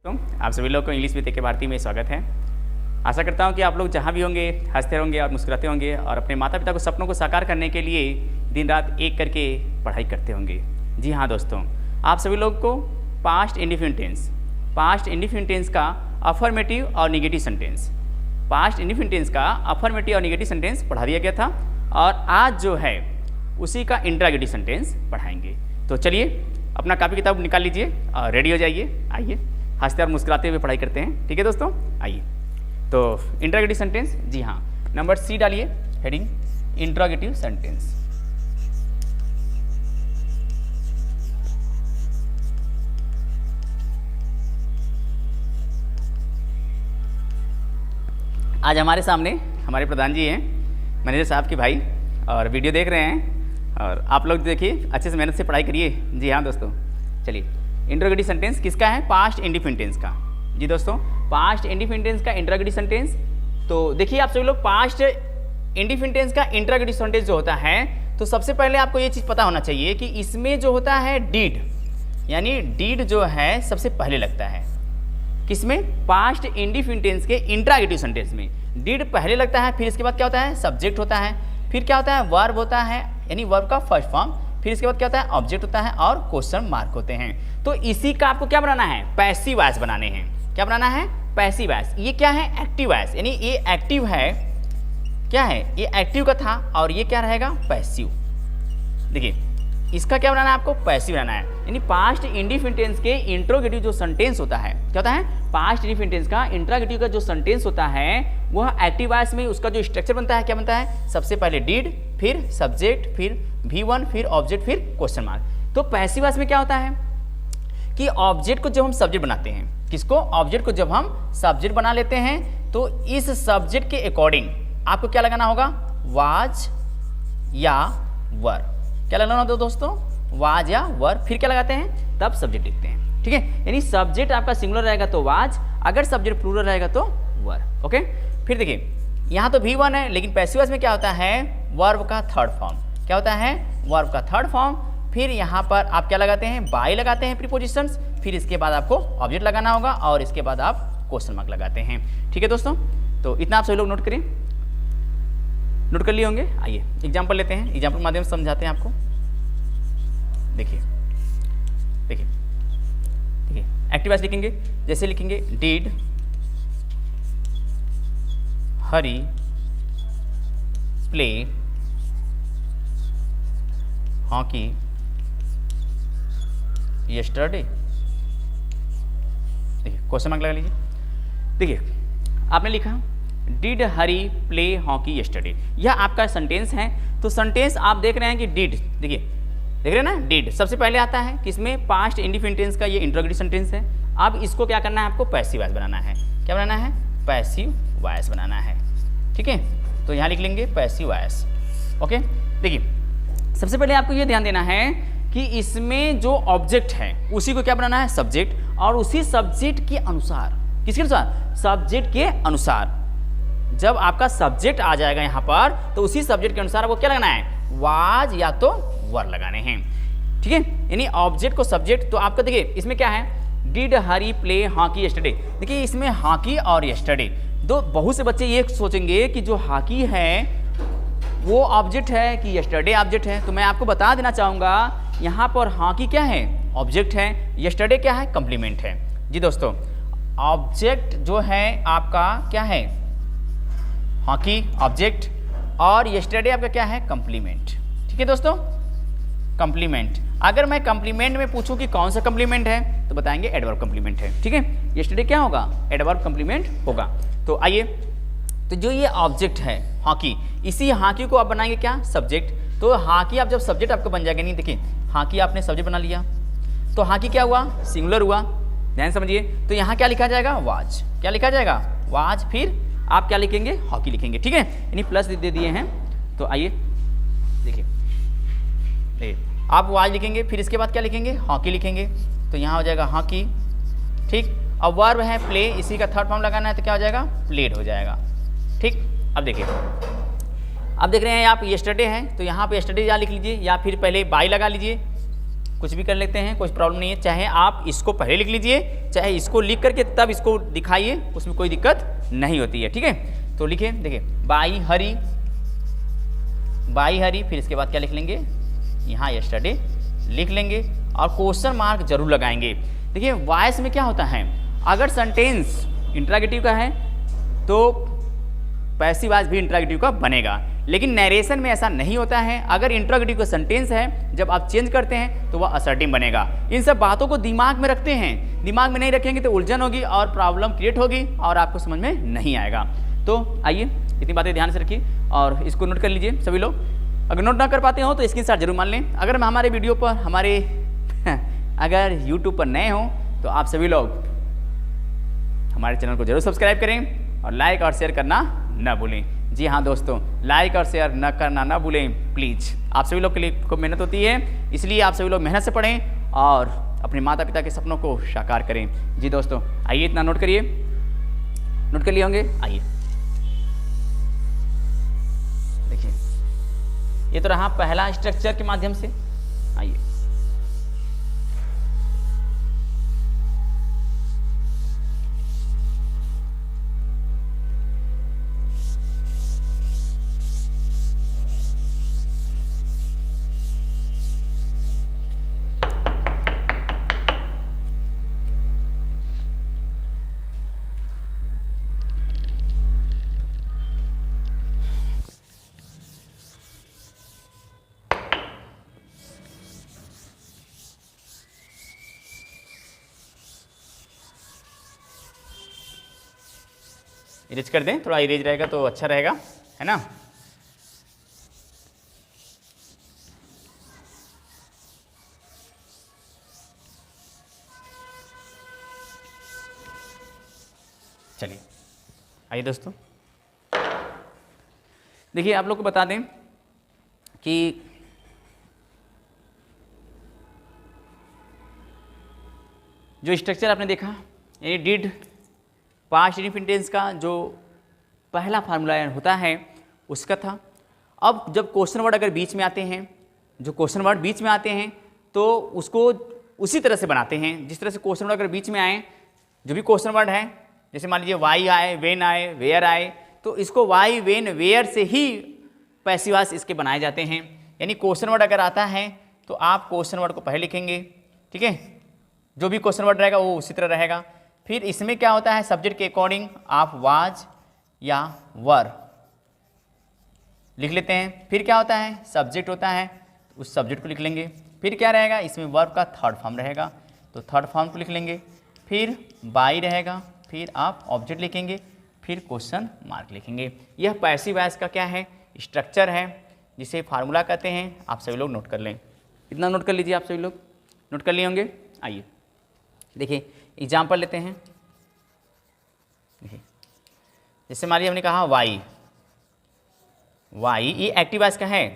तो आप सभी लोग को इंग्लिश विद के भारती में स्वागत है। आशा करता हूँ कि आप लोग जहाँ भी होंगे हंसते होंगे और मुस्कुराते होंगे और अपने माता पिता को सपनों को साकार करने के लिए दिन रात एक करके पढ़ाई करते होंगे। जी हाँ दोस्तों, आप सभी लोग को पास्ट इंडिफिनिट टेंस का अफर्मेटिव और निगेटिव सेंटेंस पढ़ा दिया गया था और आज जो है उसी का इंट्रागेटिव सेंटेंस पढ़ाएंगे। तो चलिए अपना कापी किताब निकाल लीजिए और रेडी हो जाइए। आइए हंसते और मुस्कुराते हुए पढ़ाई करते हैं। ठीक है दोस्तों, आइए। तो इंट्रागेटिव सेंटेंस, जी हाँ, नंबर सी डालिए, हेडिंग इंट्रागेटिव सेंटेंस। आज हमारे सामने हमारे प्रधान जी हैं, मैनेजर साहब के भाई, और वीडियो देख रहे हैं और आप लोग देखिए अच्छे से मेहनत से पढ़ाई करिए। जी हाँ दोस्तों, चलिए इंट्रोगेटिव सेंटेंस किसका है? पास्ट इंडिफिनिट टेंस का। जी दोस्तों, पास्ट इंडिफिनिट टेंस का इंट्रोगेटिव सेंटेंस। तो देखिए आप सभी लोग, पास्ट इंडिफिनिट टेंस का इंट्रोगेटिव सेंटेंस जो होता है, तो सबसे पहले आपको ये चीज़ पता होना चाहिए कि इसमें जो होता है डीड, यानी डीड जो है सबसे पहले लगता है। किसमें? पास्ट इंडिफिनिट टेंस के इंट्रोगेटिव सेंटेंस में डीड पहले लगता है। फिर इसके बाद क्या होता है? सब्जेक्ट होता है। फिर क्या होता है? वर्ब होता है, यानी वर्ब का फर्स्ट फॉर्म। फिर इसके बाद क्या होता है? ऑब्जेक्ट होता है और क्वेश्चन मार्क होते हैं। तो इसी का आपको क्या बनाना है? पैसिव वॉइस बनाने हैं। क्या बनाना है? Passive voice. ये क्या है? एक्टिव वॉइस, यानी ये एक्टिव है। क्या है? ये एक्टिव का था और ये क्या रहेगा? पैसिव। देखिए इसका क्या बनाना है आपको? पैसिव बनाना है। यानी पास्ट इंडिफिनिट टेंस के इंट्रोगेटिव जो सेंटेंस होता है, क्या होता है? पास्ट इंडिफिनिट टेंस का इंट्रोगेटिव का जो सेंटेंस होता है वह एक्टिव वॉइस में उसका जो स्ट्रक्चर बनता है, क्या बनता है? सबसे पहले डीड, फिर सब्जेक्ट, फिर V1, फिर ऑब्जेक्ट, फिर क्वेश्चन मार्क। तो पैसिव वॉइस में क्या होता है कि ऑब्जेक्ट को जब हम सब्जेक्ट बनाते हैं, किसको? ऑब्जेक्ट को जब हम सब्जेक्ट बना लेते हैं, तो इस सब्जेक्ट के अकॉर्डिंग आपको क्या लगाना होगा? वाज या वर। क्या लगाना होता है दोस्तों? वाज या वर। फिर क्या लगाते हैं? तब सब्जेक्ट लिखते हैं। ठीक है, यानी सब्जेक्ट आपका सिंगुलर रहेगा तो वाज, अगर सब्जेक्ट प्लूरल रहेगा तो वर। ओके, फिर देखिए यहाँ तो V1 है, लेकिन पैसिव वॉइस में क्या होता है? वर्ब का थर्ड फॉर्म। क्या होता है? वर्ब का थर्ड फॉर्म। फिर यहाँ पर आप क्या लगाते हैं? बाय लगाते हैं, प्रीपोजिशंस। फिर इसके बाद आपको ऑब्जेक्ट लगाना होगा और इसके बाद आप क्वेश्चन मार्क लगाते हैं। ठीक है दोस्तों, तो इतना आप सभी लोग नोट करिए, नोट कर लिए होंगे। आइए एग्जाम्पल लेते हैं, एग्जाम्पल के माध्यम से समझाते हैं आपको। देखिए देखिए देखिए, एक्टिव वॉइस लिखेंगे, जैसे लिखेंगे did Hari play hockey yesterday. देखिए क्वेश्चन मार्क लगा लीजिए। देखिए आपने लिखा did Hari play hockey yesterday, यह आपका सेंटेंस है। तो सेंटेंस आप देख रहे हैं कि डिड, देखिए देख रहे हैं ना, डिड सबसे पहले आता है किसमें? पास्ट इंडिफिनिट टेंस का ये इंट्रोगेटिव सेंटेंस है। अब इसको क्या करना है आपको? पैसिव वॉइस बनाना है। क्या बनाना है? पैसिव वॉइस बनाना है। ठीक है, तो यहाँ लिख लेंगे पैसिव वॉइस। ओके, देखिए सबसे पहले आपको ये ध्यान देना है कि इसमें जो ऑब्जेक्ट है उसी को क्या बनाना है? सब्जेक्ट, और उसी सब्जेक्ट के अनुसार, किसके अनुसार? सब्जेक्ट के अनुसार। जब आपका सब्जेक्ट आ जाएगा यहाँ पर, तो उसी सब्जेक्ट के अनुसार आपको क्या लगाना है? वाज या तो वर लगाने हैं। ठीक है, यानी ऑब्जेक्ट को सब्जेक्ट। तो आपका देखिए इसमें क्या है? Did Hari play hockey yesterday. देखिए इसमें हॉकी और यस्टरडे, दो बहुत से बच्चे ये सोचेंगे कि जो हॉकी है वो ऑब्जेक्ट है कि यस्टरडे ऑब्जेक्ट है। तो मैं आपको बता देना चाहूँगा, यहाँ पर हॉकी क्या है? ऑब्जेक्ट है। यस्टरडे क्या है? कंप्लीमेंट है। जी दोस्तों, ऑब्जेक्ट जो है आपका क्या है? हॉकी ऑब्जेक्ट, और यस्टरडे आपका क्या है? कंप्लीमेंट। ठीक है दोस्तों, कंप्लीमेंट। अगर मैं कंप्लीमेंट में पूछूं कि कौन सा कंप्लीमेंट है, तो बताएंगे एडवर्ब कंप्लीमेंट है। ठीक है, यस्टरडे क्या होगा? एडवर्ब कंप्लीमेंट होगा। तो आइए, तो जो ये ऑब्जेक्ट है हॉकी, इसी हॉकी को आप बनाएंगे क्या? सब्जेक्ट। तो हॉकी आप जब सब्जेक्ट आपका बन जाएगा, नहीं देखिए हॉकी आपने सब्जेक्ट बना लिया, तो हॉकी क्या हुआ? सिंगुलर हुआ। ध्यान समझिए। तो यहाँ क्या लिखा जाएगा? वाज। क्या लिखा जाएगा? वाज। फिर आप क्या लिखेंगे? हॉकी लिखेंगे। ठीक है, यानी प्लस दे दिए हैं। तो आइए देखिए, आप वाज लिखेंगे, फिर इसके बाद क्या लिखेंगे? हॉकी लिखेंगे। तो यहाँ हो जाएगा हॉकी। ठीक, अब वर्ब है प्ले, इसी का थर्ड फॉर्म लगाना है, तो क्या हो जाएगा? प्लेड हो जाएगा। ठीक, अब देखिए, अब देख रहे हैं आप यस्टरडे है, तो यहाँ पे यस्टरडे या लिख लीजिए, या फिर पहले बाय लगा लीजिए। कुछ भी कर लेते हैं, कोई प्रॉब्लम नहीं है। चाहे आप इसको पहले लिख लीजिए, चाहे इसको लिख करके तब इसको दिखाइए, उसमें कोई दिक्कत नहीं होती है, ठीक है। तो लिखिए, देखिए बाई हरी, फिर इसके बाद क्या लिख लेंगे, यहाँ यस्टरडे लिख लेंगे और क्वेश्चन मार्क जरूर लगाएंगे। देखिए वॉइस में क्या होता है, अगर सेंटेंस इंट्रोगेटिव का है तो पैसिव वॉइस भी इंट्रोगेटिव का बनेगा, लेकिन नरेशन में ऐसा नहीं होता है। अगर इंट्रोगेटिव का सेंटेंस है, जब आप चेंज करते हैं तो वह असर्टिव बनेगा। इन सब बातों को दिमाग में रखते हैं, दिमाग में नहीं रखेंगे तो उलझन होगी और प्रॉब्लम क्रिएट होगी और आपको समझ में नहीं आएगा। तो आइए इतनी बातें ध्यान से रखिए और इसको नोट कर लीजिए सभी लोग। अगर नोट ना कर पाते हो तो स्क्रीनशॉट जरूर मान लें। अगर हमारे वीडियो पर अगर यूट्यूब पर नए हों तो आप सभी लोग हमारे चैनल को जरूर सब्सक्राइब करें और लाइक और शेयर करना ना भूलें। जी हाँ दोस्तों, लाइक और शेयर न करना ना भूलें प्लीज़। आप सभी लोग के लिए खूब मेहनत होती है, इसलिए आप सभी लोग मेहनत से पढ़ें और अपने माता पिता के सपनों को साकार करें। जी दोस्तों, आइए इतना नोट करिए, नोट कर लिए होंगे। आइए देखिए, ये तो रहा पहला स्ट्रक्चर के माध्यम से। आइए इरेज कर दें, थोड़ा इरेज रहेगा तो अच्छा रहेगा, है ना। चलिए आइए दोस्तों, देखिए आप लोग को बता दें कि जो स्ट्रक्चर आपने देखा, यानी डिड पास्ट इंडिपेंडेंस का जो पहला फार्मूला होता है उसका था। अब जब क्वेश्चन वर्ड अगर बीच में आते हैं, जो क्वेश्चन वर्ड बीच में आते हैं तो उसको उसी तरह से बनाते हैं जिस तरह से क्वेश्चन वर्ड अगर बीच में आए, जो भी क्वेश्चन वर्ड है, जैसे मान लीजिए वाई आए, वेन आए, वेयर आए, तो इसको वाई वेन वेयर से ही पैसिव वॉइस इसके बनाए जाते हैं। यानी क्वेश्चन वर्ड अगर आता है तो आप क्वेश्चन वर्ड को पहले लिखेंगे, ठीक है, जो भी क्वेश्चन वर्ड रहेगा वो उसी तरह रहेगा। फिर इसमें क्या होता है, सब्जेक्ट के अकॉर्डिंग आप वाज या वर लिख लेते हैं। फिर क्या होता है, सब्जेक्ट होता है, उस सब्जेक्ट को लिख लेंगे। फिर क्या रहेगा, इसमें वर्ब का थर्ड फॉर्म रहेगा तो थर्ड फॉर्म को लिख लेंगे। फिर बाई रहेगा, फिर आप ऑब्जेक्ट लिखेंगे, फिर क्वेश्चन मार्क लिखेंगे। यह पैसिव वॉइस का क्या है, स्ट्रक्चर है, जिसे फार्मूला कहते हैं। आप सभी लोग नोट कर लें, इतना नोट कर लीजिए, आप सभी लोग नोट कर लिए होंगे। आइए देखिए एग्जाम्पल लेते हैं। देखिए जैसे मान लीजिए हमने कहा वाई, वाई ये एक्टिव वॉइस का है।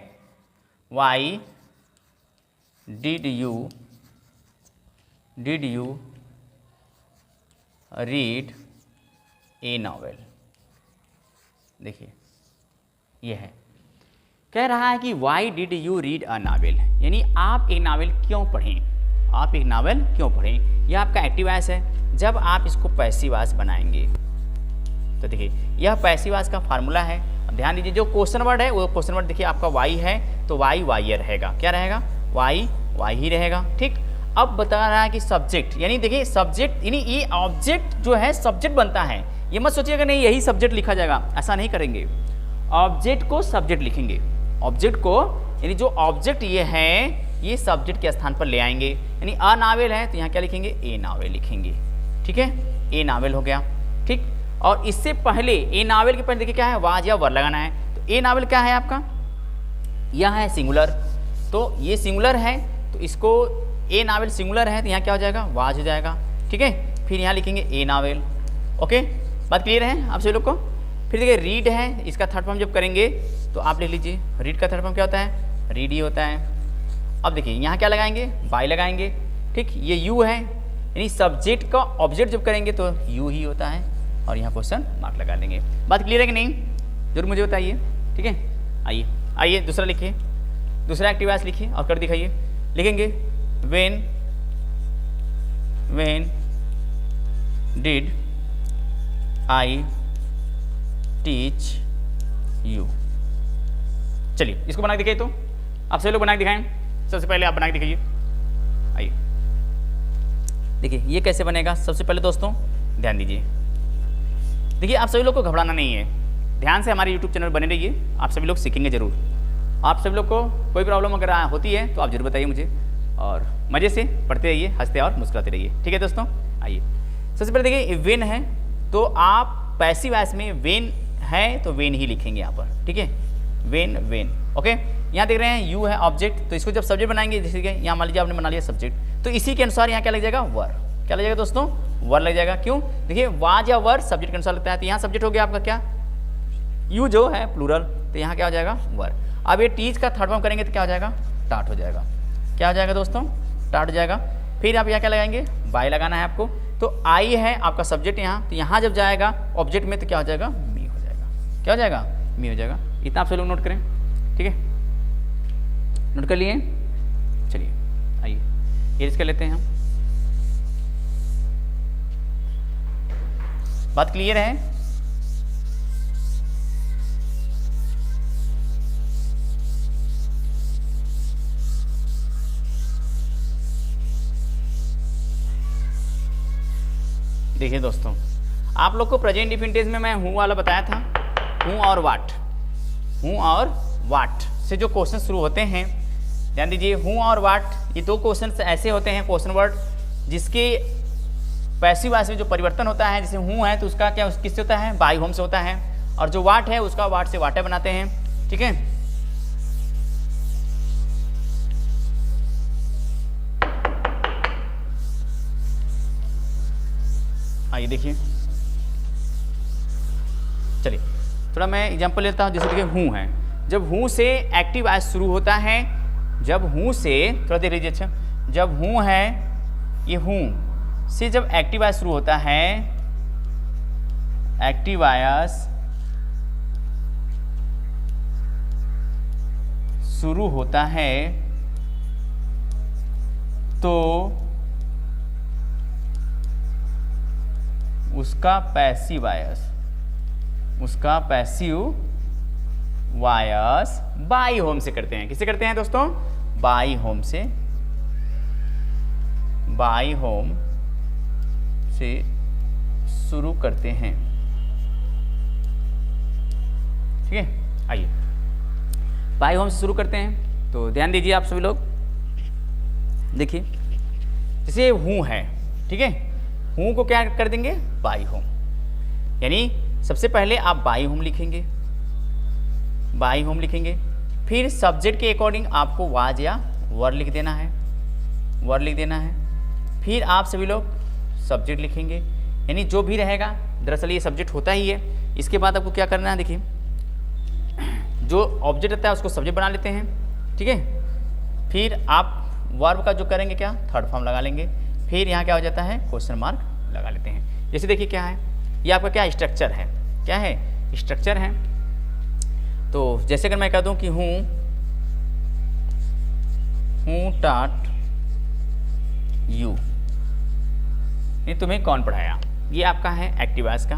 Why did you read A novel. देखिए ये है, कह रहा है कि why did you read a novel, यानी आप एक नावल क्यों पढ़ें, आप एक नावल क्यों पढ़ें। यह आपका एक्टिव वॉइस है। जब आप इसको पैसिव वॉइस बनाएंगे तो देखिए यह पैसिव वॉइस का फार्मूला है। अब ध्यान दीजिए, जो क्वेश्चन वर्ड है वो क्वेश्चन वर्ड देखिए आपका वाई है तो वाई वाइयर रहेगा, क्या रहेगा, वाई वाई ही रहेगा, ठीक। अब बता रहा है कि सब्जेक्ट, यानी देखिए सब्जेक्ट यानी ये ऑब्जेक्ट जो है सब्जेक्ट बनता है। ये मत सोचिएगा नहीं यही सब्जेक्ट लिखा जाएगा, ऐसा नहीं करेंगे। ऑब्जेक्ट को सब्जेक्ट लिखेंगे, ऑब्जेक्ट को यानी जो ऑब्जेक्ट ये है ये सब्जेक्ट के स्थान पर ले आएंगे। यानी अ नावल है तो यहाँ क्या लिखेंगे, ए नावल लिखेंगे, ठीक है, ए नावल हो गया, ठीक। और इससे पहले ए नावल के पहले देखिए क्या है, वाज या वर लगाना है। तो ए नावल क्या है आपका, यह है सिंगुलर, तो ये सिंगुलर है तो इसको ए नावल सिंगुलर है तो यहाँ क्या हो जाएगा, वाज हो जाएगा, ठीक है। फिर यहाँ लिखेंगे ए नावल, ओके, बात क्लियर है आप सभी लोग को। फिर देखिए रीड है, इसका थर्ड फॉर्म जब करेंगे तो आप लिख लीजिए, रीड का थर्ड फॉर्म क्या होता है, रीड ही होता है। अब देखिए यहाँ क्या लगाएंगे, बाई लगाएंगे, ठीक। ये यू है, यानी सब्जेक्ट का ऑब्जेक्ट जब करेंगे तो यू ही होता है और यहाँ क्वेश्चन मार्क लगा देंगे। बात क्लियर है कि नहीं, जरूर मुझे बताइए, ठीक है। आइए आइए दूसरा लिखिए, दूसरा एक्टिव वॉइस लिखिए और कर दिखाइए। लिखेंगे when did I teach you. चलिए इसको बना के दिखाइए, तो आप सभी लोग बना के दिखाएं। सबसे पहले आप बना के दिखाइए, आइए देखिए ये कैसे बनेगा। सबसे पहले दोस्तों ध्यान दीजिए, देखिए आप सभी लोग को घबराना नहीं है, ध्यान से हमारे YouTube चैनल बने रहिए, आप सभी लोग सीखेंगे जरूर। आप सभी लोग को कोई प्रॉब्लम अगर होती है तो आप जरूर बताइए मुझे, और मज़े से पढ़ते रहिए, हंसते और मुस्कुराते रहिए, ठीक है दोस्तों। आइए सबसे पहले देखिए वेन है, तो आप पैसिव वॉइस में वेन है तो वेन ही लिखेंगे यहाँ पर, ठीक है, वेन ओके। यहाँ देख रहे हैं यू है ऑब्जेक्ट, तो इसको जब सब्जेक्ट बनाएंगे, जैसे कि यहाँ मान लीजिए आपने बना लिया सब्जेक्ट, तो इसी के अनुसार यहाँ क्या लग जाएगा, वर। क्या लग जाएगा दोस्तों, वर लग जाएगा। क्यों, देखिए वाज या वर सब्जेक्ट के अनुसार लगता है, तो यहाँ सब्जेक्ट हो गया आपका क्या, यू जो है प्लूरल, तो यहाँ क्या हो जाएगा, वर। अब ये टीच का थर्ड फॉर्म करेंगे तो क्या हो जाएगा, टाट हो जाएगा। क्या हो जाएगा दोस्तों, टाट हो जाएगा। फिर आप यहाँ क्या लगाएंगे, बाय लगाना है आपको, तो आई है आपका सब्जेक्ट यहाँ, तो यहाँ जब जाएगा ऑब्जेक्ट में तो क्या हो जाएगा, मी हो जाएगा। क्या हो जाएगा, मी हो जाएगा। इतना आप सब लोग नोट करें, ठीक है, नोट कर लिए। चलिए आइए इरेज कर लेते हैं हम। बात क्लियर है, देखिए दोस्तों आप लोग को प्रेजेंट डिफिनिटिव में मैं हूँ वाला बताया था, हूँ और वाट, हूँ और वाट से जो क्वेश्चन शुरू होते हैं, ध्यान दीजिए, हूँ और वाट ये दो क्वेश्चन ऐसे होते हैं, क्वेश्चन वर्ड जिसके पैसिव वॉइस में जो परिवर्तन होता है, जैसे हूँ है तो उसका क्या किससे होता है, बाई होम से होता है, और जो वाट है उसका वाट से वाटे बनाते हैं, ठीक है। आइए देखिए, चलिए थोड़ा मैं एग्जांपल लेता हूँ। जैसे देखिए हूँ है, जब हूँ से एक्टिव वॉइस शुरू होता है, जब हूँ से, थोड़ा देख लीजिए, अच्छा जब हूँ है, ये हूँ से जब एक्टिव वॉइस शुरू होता है, एक्टिव वॉइस शुरू होता है तो उसका पैसिव वॉइस बाई होम से करते हैं। किससे करते हैं दोस्तों, बाई होम से, बाई होम से शुरू करते हैं, ठीक है। आइए बाई होम से शुरू करते हैं, तो ध्यान दीजिए आप सभी लोग, देखिए जैसे हूँ है, ठीक है, हूँ को क्या कर देंगे, बाई होम, यानी सबसे पहले आप बाई होम लिखेंगे, बाई होम लिखेंगे, फिर सब्जेक्ट के अकॉर्डिंग आपको वाज या वर लिख देना है, वर लिख देना है, फिर आप सभी लोग सब्जेक्ट लिखेंगे, यानी जो भी रहेगा, दरअसल ये सब्जेक्ट होता ही है। इसके बाद आपको क्या करना है, देखिए जो ऑब्जेक्ट रहता है उसको सब्जेक्ट बना लेते हैं, ठीक है, फिर आप वर्ब का जो करेंगे क्या, थर्ड फॉर्म लगा लेंगे, फिर यहाँ क्या हो जाता है, क्वेश्चन मार्क लगा लेते हैं। जैसे देखिए क्या है, ये आपका क्या स्ट्रक्चर है, क्या है, स्ट्रक्चर है। तो जैसे अगर मैं कह दूं कि हूँ टाट यू, ये तुम्हें कौन पढ़ाया, ये आपका है एक्टिव वॉइस का।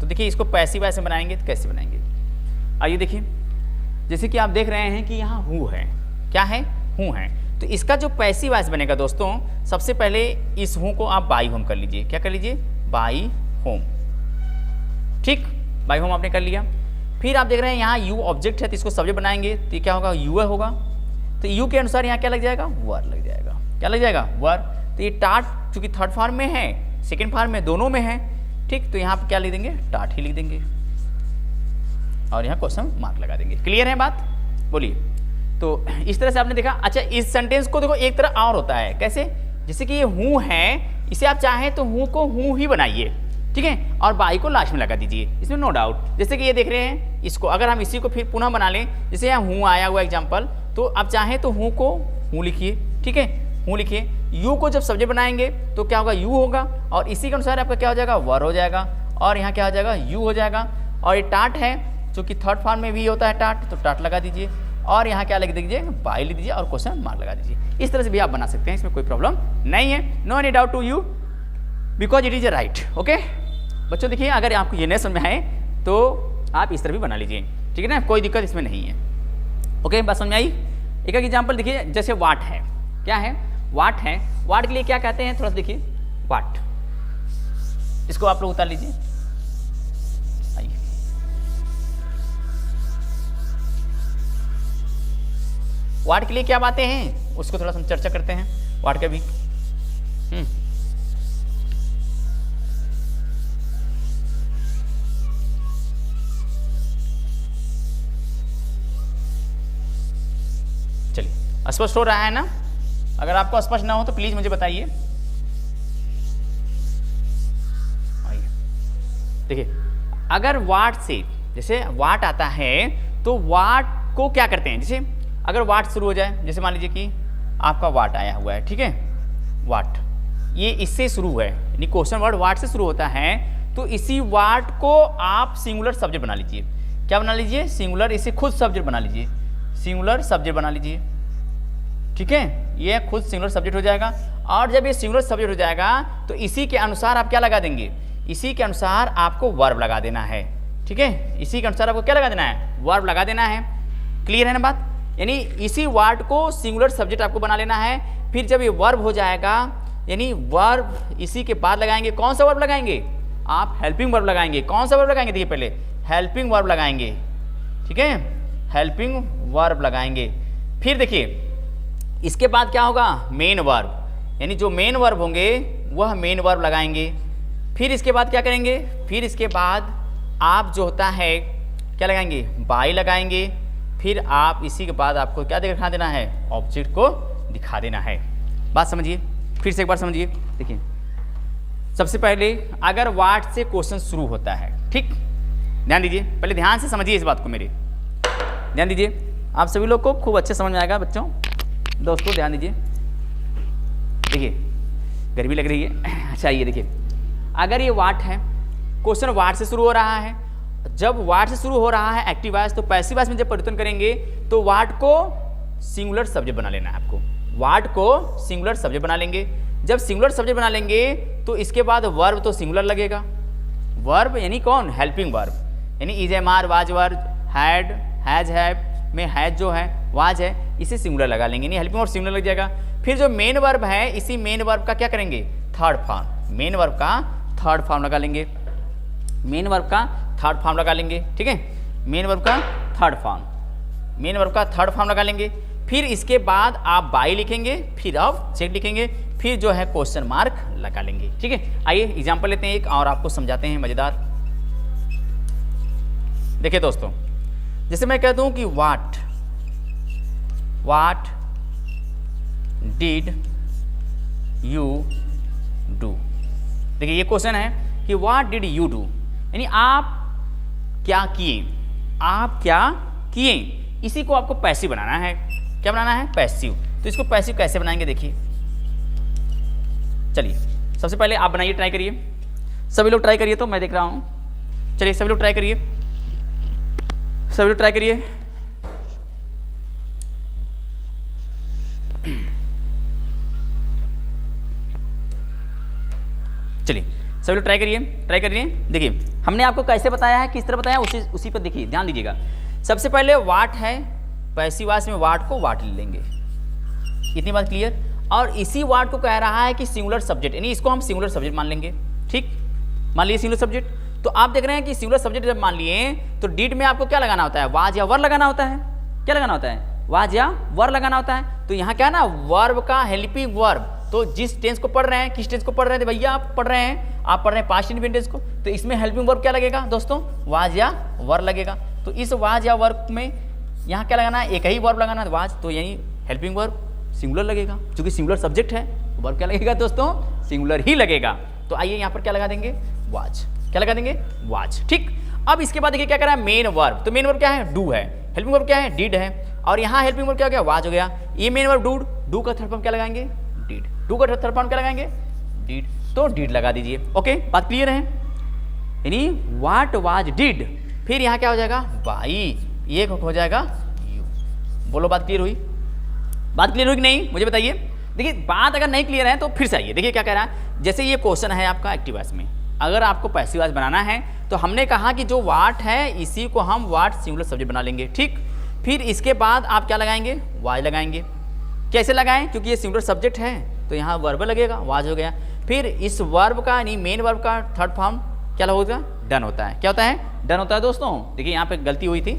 तो देखिए इसको पैसिव वॉइस में बनाएंगे तो कैसे बनाएंगे, आइए देखिए, जैसे कि आप देख रहे हैं कि यहाँ हूँ है, क्या है, हूँ है, तो इसका जो पैसिव वॉइस बनेगा दोस्तों, सबसे पहले इस हूँ को आप बाई होम कर लीजिए। क्या कर लीजिए, बाई होम, ठीक, बाई होम आपने कर लिया। फिर आप देख रहे हैं यहाँ यू ऑब्जेक्ट है, तो इसको सब्जेक्ट बनाएंगे तो ये क्या होगा, यू होगा, तो यू के अनुसार यहाँ क्या लग जाएगा, वर लग जाएगा। क्या लग जाएगा, वर। तो ये टाट चूंकि थर्ड फॉर्म में है, सेकेंड फॉर्म में, दोनों में है, ठीक, तो यहाँ पर क्या लिख देंगे, टाट ही लिख देंगे, और यहाँ क्वेश्चन मार्क लगा देंगे। क्लियर है बात, बोलिए। तो इस तरह से आपने देखा। अच्छा इस सेंटेंस को देखो एक तरह और होता है, कैसे, जैसे कि ये हूँ है, इसे आप चाहें तो हूँ को हूँ ही बनाइए, ठीक है, और बाई को लास्ट में लगा दीजिए, इसमें नो डाउट। जैसे कि ये देख रहे हैं, इसको अगर हम इसी को फिर पुनः बना लें, जैसे यहाँ हूँ आया हुआ एग्जाम्पल, तो आप चाहें तो हूँ को हूँ लिखिए, ठीक है, हूँ लिखिए। यू को जब सब्जेक्ट बनाएंगे तो क्या होगा, यू होगा, और इसी के अनुसार आपका क्या हो जाएगा, वर हो जाएगा, और यहाँ क्या हो जाएगा, यू हो जाएगा। और ये टाट है, जो कि थर्ड फॉर्म में भी होता है टाट, तो टाट लगा दीजिए। और यहाँ क्या लिख दीजिए, बाई लिख दीजिए और क्वेश्चन मार्क लगा दीजिए। इस तरह से भी आप बना सकते हैं, इसमें कोई प्रॉब्लम नहीं है। No any doubt to you because it is a right. Okay बच्चों देखिए, अगर आपको ये नहीं समझ में आए तो आप इस तरह भी बना लीजिए, ठीक है ना, कोई दिक्कत इसमें नहीं है। ओके बात समझ में आई। एक एग्जाम्पल देखिए, जैसे वाट है, क्या है, वाट है, वाट के लिए क्या कहते हैं, थोड़ा सा देखिए, वाट, इसको आप लोग उतार लीजिए, आइए, वाट के लिए क्या बातें हैं उसको थोड़ा सा हम चर्चा करते हैं, वाट का भी। चलिए स्पष्ट हो रहा है ना, अगर आपको स्पष्ट ना हो तो प्लीज मुझे बताइए। देखिए अगर वाट से, जैसे वाट आता है तो वाट को क्या करते हैं, जैसे अगर वाट शुरू हो जाए, जैसे मान लीजिए कि आपका वाट आया हुआ है, ठीक है, वाट ये इससे शुरू है, यानी क्वेश्चन वर्ड वाट से शुरू होता है, तो इसी वाट को आप सिंगुलर सब्जेक्ट बना लीजिए। क्या बना लीजिए, सिंगुलर, इसे खुद सब्जेक्ट बना लीजिए, सिंगुलर सब्जेक्ट बना लीजिए, ठीक है, ये खुद सिंगुलर सब्जेक्ट हो जाएगा। और जब ये सिंगुलर सब्जेक्ट हो जाएगा तो इसी के अनुसार आप क्या लगा देंगे, इसी के अनुसार आपको वर्ब लगा देना है, ठीक है, इसी के अनुसार आपको क्या लगा देना है, वर्ब लगा देना है। क्लियर है ना बात, यानी इसी वर्ड को सिंगुलर सब्जेक्ट आपको बना लेना है। फिर जब ये वर्ब हो जाएगा, यानी वर्ब इसी के बाद लगाएंगे, कौन सा वर्ब लगाएंगे, आप हेल्पिंग वर्ब लगाएंगे। कौन सा वर्ब लगाएंगे, देखिए पहले हेल्पिंग वर्ब लगाएंगे, ठीक है, हेल्पिंग वर्ब लगाएंगे। फिर देखिए इसके बाद क्या होगा, मेन वर्ब, यानी जो मेन वर्ब होंगे वह मेन वर्ब लगाएंगे। फिर इसके बाद क्या करेंगे, फिर इसके बाद आप जो होता है क्या लगाएंगे, बाई लगाएंगे। फिर आप इसी के बाद आपको क्या दिखा देना है, ऑब्जेक्ट को दिखा देना है। बात समझिए, फिर से एक बार समझिए। देखिए सबसे पहले अगर वाट से क्वेश्चन शुरू होता है, ठीक, ध्यान दीजिए, पहले ध्यान से समझिए इस बात को, मेरे ध्यान दीजिए, आप सभी लोग को खूब अच्छे समझ में आएगा बच्चों, दोस्तों ध्यान दीजिए। देखिए गर्मी लग रही है, अच्छा ये देखिए, अगर ये वाट है, क्वेश्चन वाट से शुरू हो रहा है, जब वाट से शुरू हो रहा है एक्टिव वॉइस, तो पैसिव वॉइस में जब परिवर्तन करेंगे तो वाट को सिंगुलर सब्जेक्ट बना लेना है आपको, वाट को सिंगुलर सब्जेक्ट बना लेंगे। जब सिंगुलर सब्जेक्ट बना लेंगे तो इसके बाद वर्ब तो सिंगुलर लगेगा, वर्ब यानी कौन, हेल्पिंग वर्ब, यानी is am are, was verb, had, has, have में हैज जो है, वाज है, इसे सिंगुलर लगा लेंगे, नहीं हेल्पिंग वर्ब सिंगुलर लग जाएगा। फिर जो मेन वर्ब है, इसी मेन वर्ब का क्या करेंगे, थर्ड फॉर्म, मेन वर्ब का थर्ड फॉर्म लगा लेंगे, मेन वर्ब का थर्ड फॉर्म लगा लेंगे, ठीक है, मेन वर्ब का थर्ड फॉर्म, मेन वर्ब का थर्ड फॉर्म लगा लेंगे। फिर इसके बाद आप बाई लिखेंगे, फिर आप चेक लिखेंगे, फिर जो है क्वेश्चन मार्क लगा लेंगे, ठीक है। आइए एग्जांपल लेते हैं एक और आपको समझाते हैं मजेदार। देखिए दोस्तों, जैसे मैं कहता हूं कि वाट डिड यू डू, देखिए ये क्वेश्चन है कि व्हाट डिड यू डू, यानी आप क्या किए, आप क्या किए, इसी को आपको पैसिव बनाना है। क्या बनाना है, पैसिव। तो इसको पैसिव कैसे बनाएंगे, देखिए चलिए सबसे पहले आप बनाइए, ट्राई करिए, सभी लोग ट्राई करिए, तो मैं देख रहा हूं, चलिए सभी लोग ट्राई करिए, सभी लोग ट्राई करिए। चलिए सभी लोग ट्राई करिए, ट्राई करिए। देखिए हमने आपको कैसे बताया है, किस तरह बताया, उसी पर देखिए, ध्यान दीजिएगा। सबसे पहले वाट है, पैसिव वॉइस में वाट को वाट ले लेंगे, इतनी बात क्लियर। और इसी वाट को कह रहा है कि सिंगुलर सब्जेक्ट, यानी इसको हम सिंगुलर सब्जेक्ट मान लेंगे, ठीक, मान लीजिए सिंगुलर सब्जेक्ट। तो आप देख रहे हैं कि सिंगुलर सब्जेक्ट जब मान लिए तो डिड में आपको क्या लगाना होता है, वाज या वर लगाना होता है, क्या लगाना होता है, वाज या वर लगाना होता है। तो यहाँ क्या है ना, वर्ब का हेल्पिंग वर्ब, तो जिस टेंस को पढ़ रहे हैं, किस टेंस को पढ़ रहे हैं भैया, आप पढ़ रहे हैं, आप पढ़ रहे हैं पास्ट इंडिफिनिट टेंस को, तो इसमें हेल्पिंग वर्ब क्या लगेगा दोस्तों, वाज या वर लगेगा। तो इस वाज या वर्ब में यहाँ क्या लगाना है, एक ही वर्ब लगाना है, वाज, तो यानी हेल्पिंग वर्ब सिंगुलर लगेगा, क्योंकि सिंगुलर सब्जेक्ट है, वर्ब क्या लगेगा दोस्तों, सिंगुलर ही लगेगा। तो आइए यहाँ पर क्या लगा देंगे, वाज, क्या लगा देंगे, वाज, ठीक। अब इसके बाद देखिए क्या कर रहा है, मेन वर्ब, तो मेन वर्ब क्या है, डू है, हेल्पिंग वर्ब क्या है, डिड है, और यहाँ हेल्पिंग वर्ब क्या हो गया, वाज हो गया। ये मेन वर्ब डू, डू का थर्ड फॉर्म क्या लगाएंगे, डिड, डू का थर्ड फॉर्म क्या लगाएंगे, डिड, तो डिड लगा दीजिए। ओके, बात क्लियर है, यानी व्हाट वाज डिड, फिर यहाँ क्या हो जाएगा, बाई, ये हो जाएगा यू, बोलो बात क्लियर हुई? बात क्लियर हुई कि नहीं मुझे बताइए। देखिए बात अगर नहीं क्लियर है तो फिर से आइए। देखिए क्या कह रहा है, जैसे ये क्वेश्चन है आपका एक्टिव वॉइस में, अगर आपको पैसिव वॉइस बनाना है तो हमने कहा कि जो वाट है इसी को हम वाट सिंगुलर सब्जेक्ट बना लेंगे, ठीक। फिर इसके बाद आप क्या लगाएंगे, वाज लगाएंगे। कैसे लगाएं, क्योंकि ये सिंगुलर सब्जेक्ट है तो यहाँ वर्ब लगेगा, वाज हो गया। फिर इस वर्ब का यानी मेन वर्ब का थर्ड फॉर्म क्या होगा, डन होता है। क्या होता है, डन होता है दोस्तों। देखिए यहाँ पे गलती हुई थी,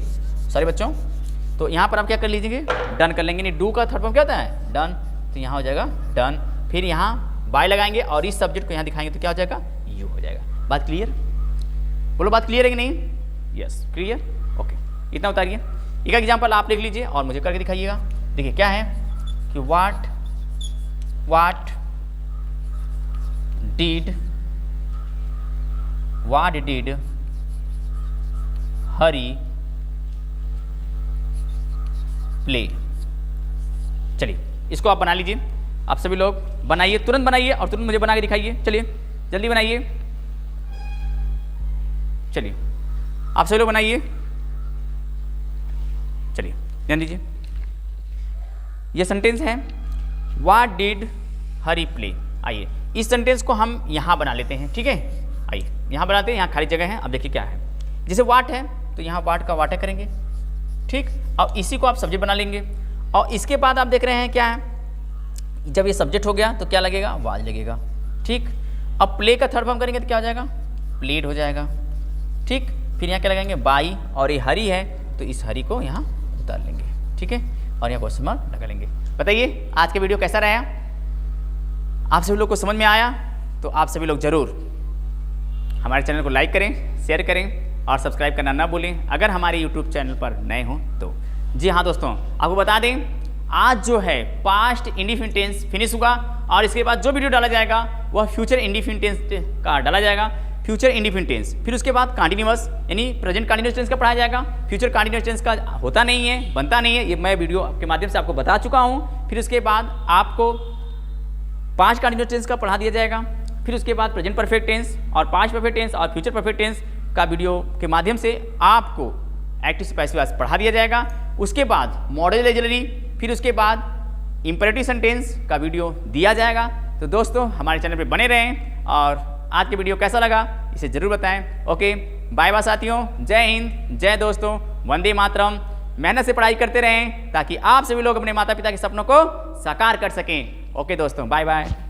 सॉरी बच्चों। तो यहाँ पर आप क्या कर लीजिए, डन कर लेंगे। नहीं, डू का थर्ड फॉर्म क्या होता है, डन। तो यहाँ हो जाएगा डन। फिर यहाँ बाय लगाएंगे और इस सब्जेक्ट को यहाँ दिखाएंगे तो क्या हो जाएगा, यू हो जाएगा। बात क्लियर? बोलो बात क्लियर है कि नहीं? Yes clear, okay. इतना उतारिए। एक एग्जाम्पल आप लिख लीजिए और मुझे करके दिखाइएगा। देखिए क्या है कि वाट डिड हरी प्ले। चलिए इसको आप बना लीजिए, आप सभी लोग बनाइए, तुरंत बनाइए और तुरंत मुझे बना के दिखाइए। चलिए जल्दी बनाइए, चलिए आप सभी लोग बनाइए। चलिए ध्यान दीजिए, ये सेंटेंस है व्हाट डिड हरी प्ले। आइए इस सेंटेंस को हम यहाँ बना लेते हैं, ठीक है। आइए यहाँ बनाते हैं, यहाँ खाली जगह है। अब देखिए क्या है, जैसे वाट है तो यहाँ वाट का वाटा करेंगे, ठीक। अब इसी को आप सब्जेक्ट बना लेंगे और इसके बाद आप देख रहे हैं क्या है, जब ये सब्जेक्ट हो गया तो क्या लगेगा, वाज लगेगा, ठीक। अब प्ले का थर्ड फॉर्म करेंगे तो क्या हो जाएगा, प्लेड हो जाएगा, ठीक। फिर यहाँ क्या लगाएंगे, बाई, और ये हरी है तो इस हरी को यहाँ उतार लेंगे, ठीक है, और यहाँ क्वेश्चन मार्क लगा लेंगे। बताइए आज का वीडियो कैसा रहा, आप सभी लोग को समझ में आया? तो आप सभी लोग जरूर हमारे चैनल को लाइक करें, शेयर करें और सब्सक्राइब करना ना भूलें अगर हमारे यूट्यूब चैनल पर नए हों तो। जी हाँ दोस्तों, आपको बता दें आज जो है पास्ट इंडिफिनिट टेंस फिनिश हुआ और इसके बाद जो वीडियो डाला जाएगा वह फ्यूचर इंडिफिनिट टेंस का डाला जाएगा, फ्यूचर इंडिफिनिट टेंस। फिर उसके बाद कंटिन्यूअस यानी प्रेजेंट कंटिन्यूअस टेंस का पढ़ाया जाएगा। फ्यूचर कंटिन्यूअस टेंस का होता नहीं है, बनता नहीं है, ये मैं वीडियो के माध्यम से आपको बता चुका हूँ। फिर उसके बाद आपको पास्ट कंटिन्यूअस टेंस का पढ़ा दिया जाएगा। फिर उसके बाद प्रेजेंट परफेक्ट टेंस और पास्ट परफेक्ट टेंस और फ्यूचर परफेक्ट टेंस का वीडियो के माध्यम से आपको एक्टिव से पैसिव वॉइस पढ़ा दिया जाएगा। उसके बाद मॉडल ऑक्सिलरी, फिर उसके बाद इंपेरेटिव सेंटेंस का वीडियो दिया जाएगा। तो दोस्तों हमारे चैनल पे बने रहें और आज के वीडियो कैसा लगा इसे जरूर बताएं। ओके बाय बाय साथियों, जय हिंद, जय दोस्तों, वंदे मातरम। मेहनत से पढ़ाई करते रहें ताकि आप सभी लोग अपने माता पिता के सपनों को साकार कर सकें। ओके दोस्तों, बाय बाय।